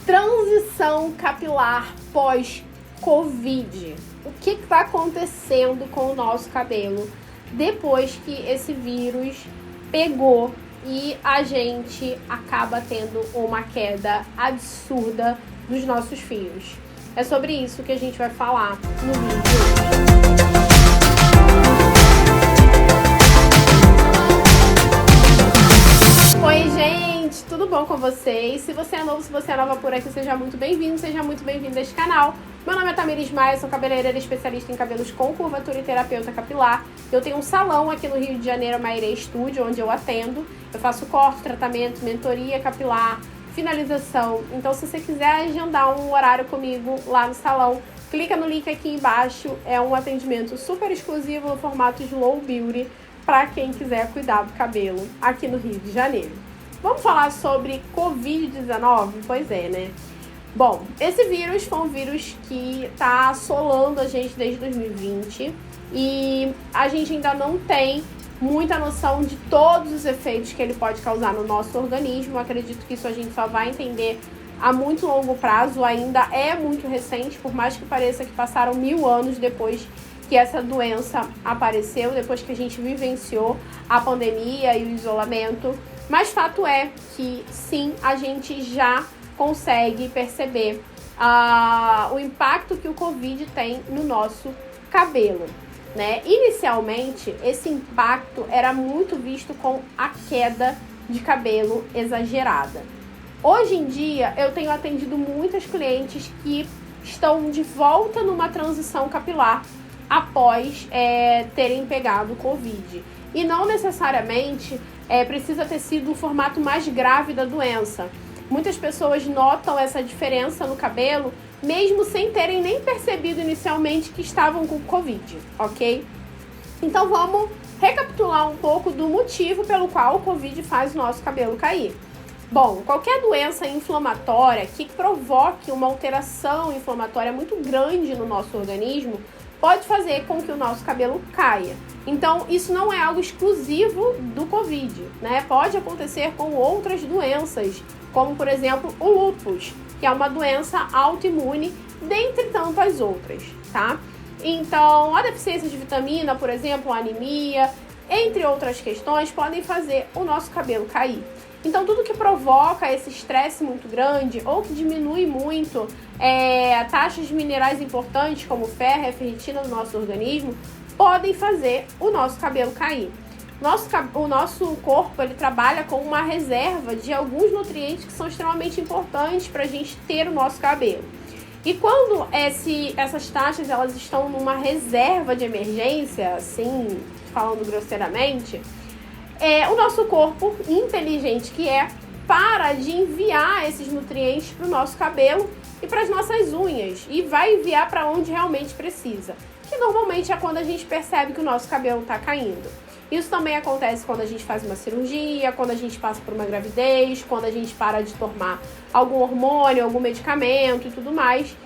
Transição capilar pós-Covid. O que está acontecendo com o nosso cabelo depois que esse vírus pegou e a gente acaba tendo uma queda absurda dos nossos fios? É sobre isso que a gente vai falar no vídeo de hoje. Oi, gente! Tudo bom com vocês? Se você é novo, se você é nova por aqui, seja muito bem-vindo, seja muito bem-vindo a este canal. Meu nome é Tamires Maia, sou cabeleireira especialista em cabelos com curvatura e terapeuta capilar. Eu tenho um salão aqui no Rio de Janeiro, Mairê Studio, onde eu atendo. Eu faço corte, tratamento, mentoria capilar, finalização. Então, se você quiser agendar um horário comigo lá no salão, clica no link aqui embaixo. É um atendimento super exclusivo no formato Slow Beauty para quem quiser cuidar do cabelo aqui no Rio de Janeiro. Vamos falar sobre Covid-19? Pois é, né? Bom, esse vírus foi um vírus que está assolando a gente desde 2020 e a gente ainda não tem muita noção de todos os efeitos que ele pode causar no nosso organismo. Eu acredito que isso a gente só vai entender a muito longo prazo, ainda é muito recente, por mais que pareça que passaram 1000 anos depois que essa doença apareceu, depois que a gente vivenciou a pandemia e o isolamento. Mas fato é que sim, a gente já consegue perceber o impacto que o Covid tem no nosso cabelo, né? Inicialmente, esse impacto era muito visto com a queda de cabelo exagerada. Hoje em dia, eu tenho atendido muitas clientes que estão de volta numa transição capilar após terem pegado o Covid. E não necessariamente precisa ter sido o formato mais grave da doença. Muitas pessoas notam essa diferença no cabelo, mesmo sem terem nem percebido inicialmente que estavam com Covid, ok? Então vamos recapitular um pouco do motivo pelo qual o Covid faz o nosso cabelo cair. Bom, qualquer doença inflamatória que provoque uma alteração inflamatória muito grande no nosso organismo pode fazer com que o nosso cabelo caia. Então, isso não é algo exclusivo do Covid, né? Pode acontecer com outras doenças, como, por exemplo, o lúpus, que é uma doença autoimune, dentre tantas outras, tá? Então, a deficiência de vitamina, por exemplo, a anemia, entre outras questões, podem fazer o nosso cabelo cair. Então, tudo que provoca esse estresse muito grande ou que diminui muito taxas de minerais importantes, como ferro e ferritina no nosso organismo, podem fazer o nosso cabelo cair. O nosso corpo, ele trabalha com uma reserva de alguns nutrientes que são extremamente importantes para a gente ter o nosso cabelo. E quando essas taxas elas estão numa reserva de emergência, assim, falando grosseiramente, o nosso corpo, inteligente que para de enviar esses nutrientes para o nosso cabelo e para as nossas unhas e vai enviar para onde realmente precisa, que normalmente é quando a gente percebe que o nosso cabelo está caindo. Isso também acontece quando a gente faz uma cirurgia, quando a gente passa por uma gravidez, quando a gente para de tomar algum hormônio, algum medicamento e tudo mais.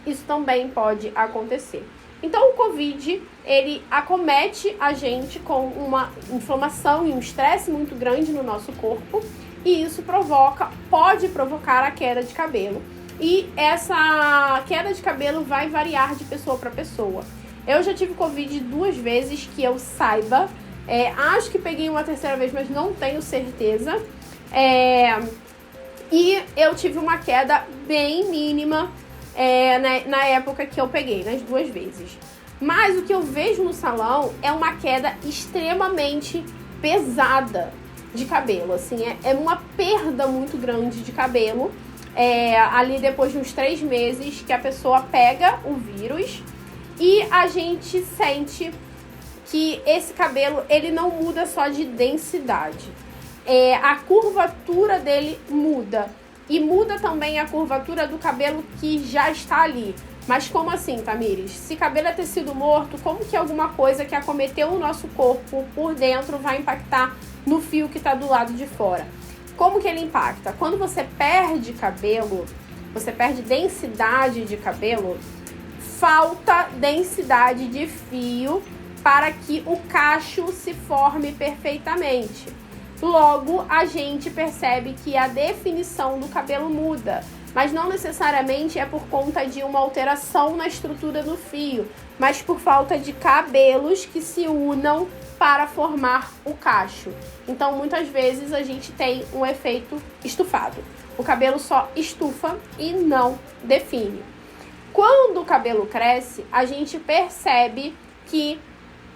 Isso também pode acontecer. Então, o Covid, ele acomete a gente com uma inflamação e um estresse muito grande no nosso corpo e isso pode provocar a queda de cabelo. E essa queda de cabelo vai variar de pessoa para pessoa. Eu já tive Covid 2 vezes, que eu saiba. Acho que peguei uma terceira vez, mas não tenho certeza. E eu tive uma queda bem mínima na época que eu peguei, nas 2 vezes. Mas o que eu vejo no salão é uma queda extremamente pesada de cabelo. Assim, é uma perda muito grande de cabelo. Ali depois de uns 3 meses que a pessoa pega o vírus e a gente sente que esse cabelo ele não muda só de densidade. A curvatura dele muda. E muda também a curvatura do cabelo que já está ali. Mas como assim, Tamires? Se cabelo é tecido morto, como que alguma coisa que acometeu o nosso corpo por dentro vai impactar no fio que está do lado de fora? Como que ele impacta? Quando você perde cabelo, você perde densidade de cabelo, falta densidade de fio para que o cacho se forme perfeitamente. Logo, a gente percebe que a definição do cabelo muda. mas não necessariamente é por conta de uma alteração na estrutura do fio, mas por falta de cabelos que se unam para formar o cacho. Então, muitas vezes a gente tem um efeito estufado. O cabelo só estufa e não define. Quando o cabelo cresce, a gente percebe que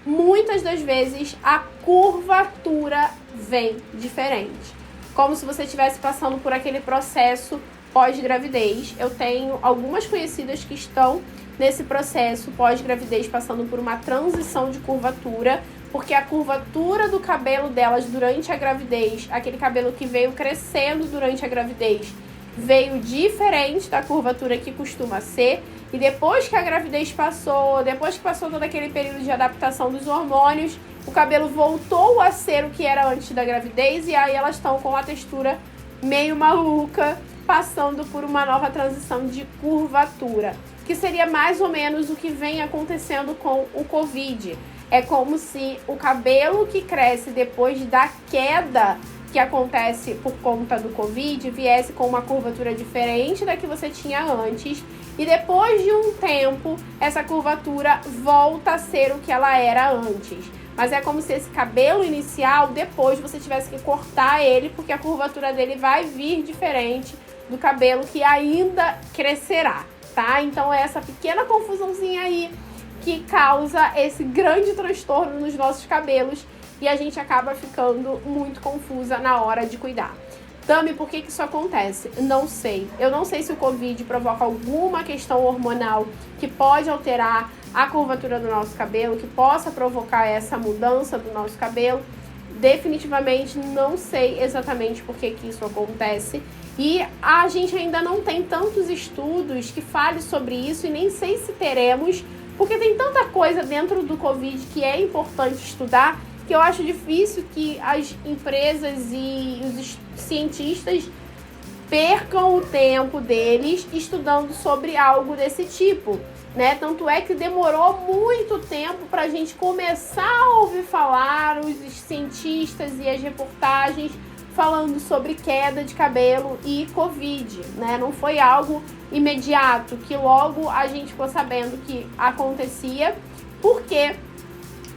muitas das vezes a curvatura vem diferente. Como se você estivesse passando por aquele processo pós-gravidez. Eu tenho algumas conhecidas que estão nesse processo pós-gravidez, passando por uma transição de curvatura, porque a curvatura do cabelo delas durante a gravidez, aquele cabelo que veio crescendo durante a gravidez, veio diferente da curvatura que costuma ser. E depois que a gravidez passou, depois que passou todo aquele período de adaptação dos hormônios, o cabelo voltou a ser o que era antes da gravidez, e aí elas estão com a textura meio maluca, passando por uma nova transição de curvatura, que seria mais ou menos o que vem acontecendo com o Covid. É como se o cabelo que cresce depois da queda que acontece por conta do Covid viesse com uma curvatura diferente da que você tinha antes, e depois de um tempo essa curvatura volta a ser o que ela era antes. Mas é como se esse cabelo inicial, depois você tivesse que cortar ele, porque a curvatura dele vai vir diferente do cabelo que ainda crescerá, tá? Então é essa pequena confusãozinha aí que causa esse grande transtorno nos nossos cabelos, e a gente acaba ficando muito confusa na hora de cuidar. Tami, por que isso acontece? Não sei. Eu não sei se o Covid provoca alguma questão hormonal que pode alterar a curvatura do nosso cabelo, que possa provocar essa mudança do nosso cabelo. Definitivamente não sei exatamente por que isso acontece. E a gente ainda não tem tantos estudos que falem sobre isso, e nem sei se teremos, porque tem tanta coisa dentro do Covid que é importante estudar, que eu acho difícil que as empresas e os cientistas percam o tempo deles estudando sobre algo desse tipo, né? Tanto é que demorou muito tempo para a gente começar a ouvir falar, os cientistas e as reportagens falando sobre queda de cabelo e Covid, né? Não foi algo imediato, que logo a gente ficou sabendo que acontecia, porque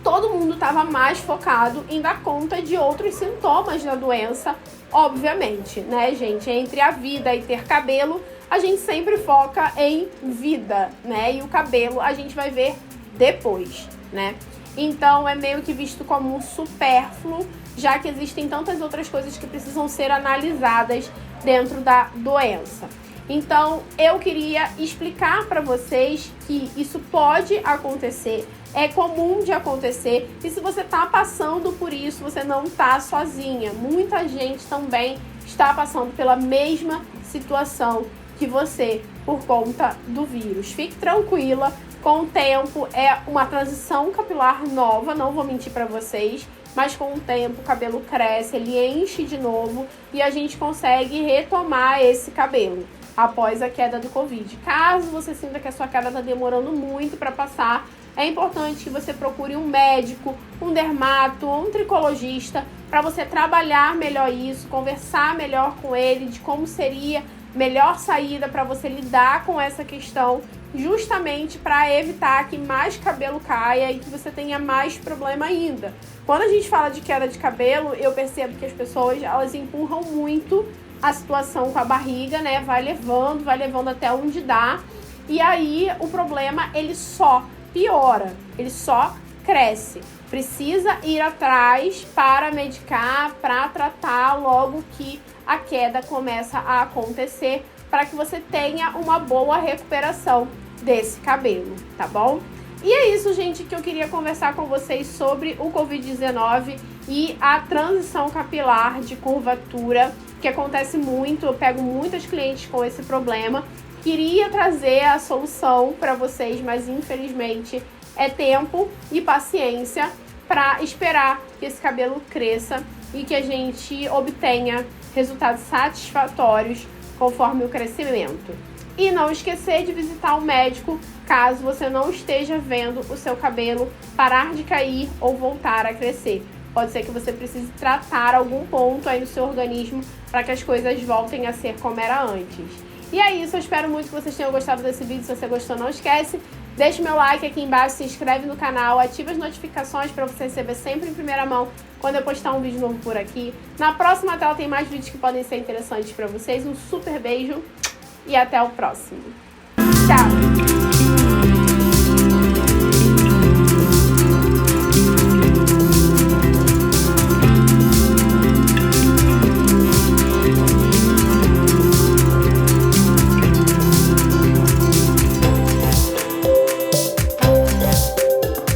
todo mundo estava mais focado em dar conta de outros sintomas da doença, obviamente, né, gente? Entre a vida e ter cabelo, a gente sempre foca em vida, né? E o cabelo a gente vai ver depois, né? Então é meio que visto como um supérfluo, já que existem tantas outras coisas que precisam ser analisadas dentro da doença. Então, eu queria explicar para vocês que isso pode acontecer, é comum de acontecer, e se você está passando por isso, você não está sozinha. Muita gente também está passando pela mesma situação que você por conta do vírus. Fique tranquila, com o tempo é uma transição capilar nova, não vou mentir para vocês, mas com o tempo o cabelo cresce, ele enche de novo e a gente consegue retomar esse cabelo após a queda do Covid. Caso você sinta que a sua queda está demorando muito para passar, é importante que você procure um médico, um dermato, um tricologista, para você trabalhar melhor isso, conversar melhor com ele de como seria a melhor saída para você lidar com essa questão, justamente para evitar que mais cabelo caia e que você tenha mais problema ainda. Quando a gente fala de queda de cabelo, eu percebo que as pessoas, elas empurram muito a situação com a barriga, né? Vai levando até onde dá. E aí o problema, ele só piora, ele só cresce. Precisa ir atrás para medicar, para tratar logo que a queda começa a acontecer, para que você tenha uma boa recuperação desse cabelo, tá bom? E é isso, gente, que eu queria conversar com vocês sobre o Covid-19 e a transição capilar de curvatura, que acontece muito. Eu pego muitas clientes com esse problema. Queria trazer a solução para vocês, mas infelizmente é tempo e paciência para esperar que esse cabelo cresça e que a gente obtenha resultados satisfatórios conforme o crescimento. E não esquecer de visitar o médico caso você não esteja vendo o seu cabelo parar de cair ou voltar a crescer. Pode ser que você precise tratar algum ponto aí no seu organismo para que as coisas voltem a ser como era antes. E é isso, eu espero muito que vocês tenham gostado desse vídeo. Se você gostou, não esquece, deixa o meu like aqui embaixo, se inscreve no canal, ativa as notificações para você receber sempre em primeira mão quando eu postar um vídeo novo por aqui. Na próxima tela tem mais vídeos que podem ser interessantes para vocês. Um super beijo e até o próximo.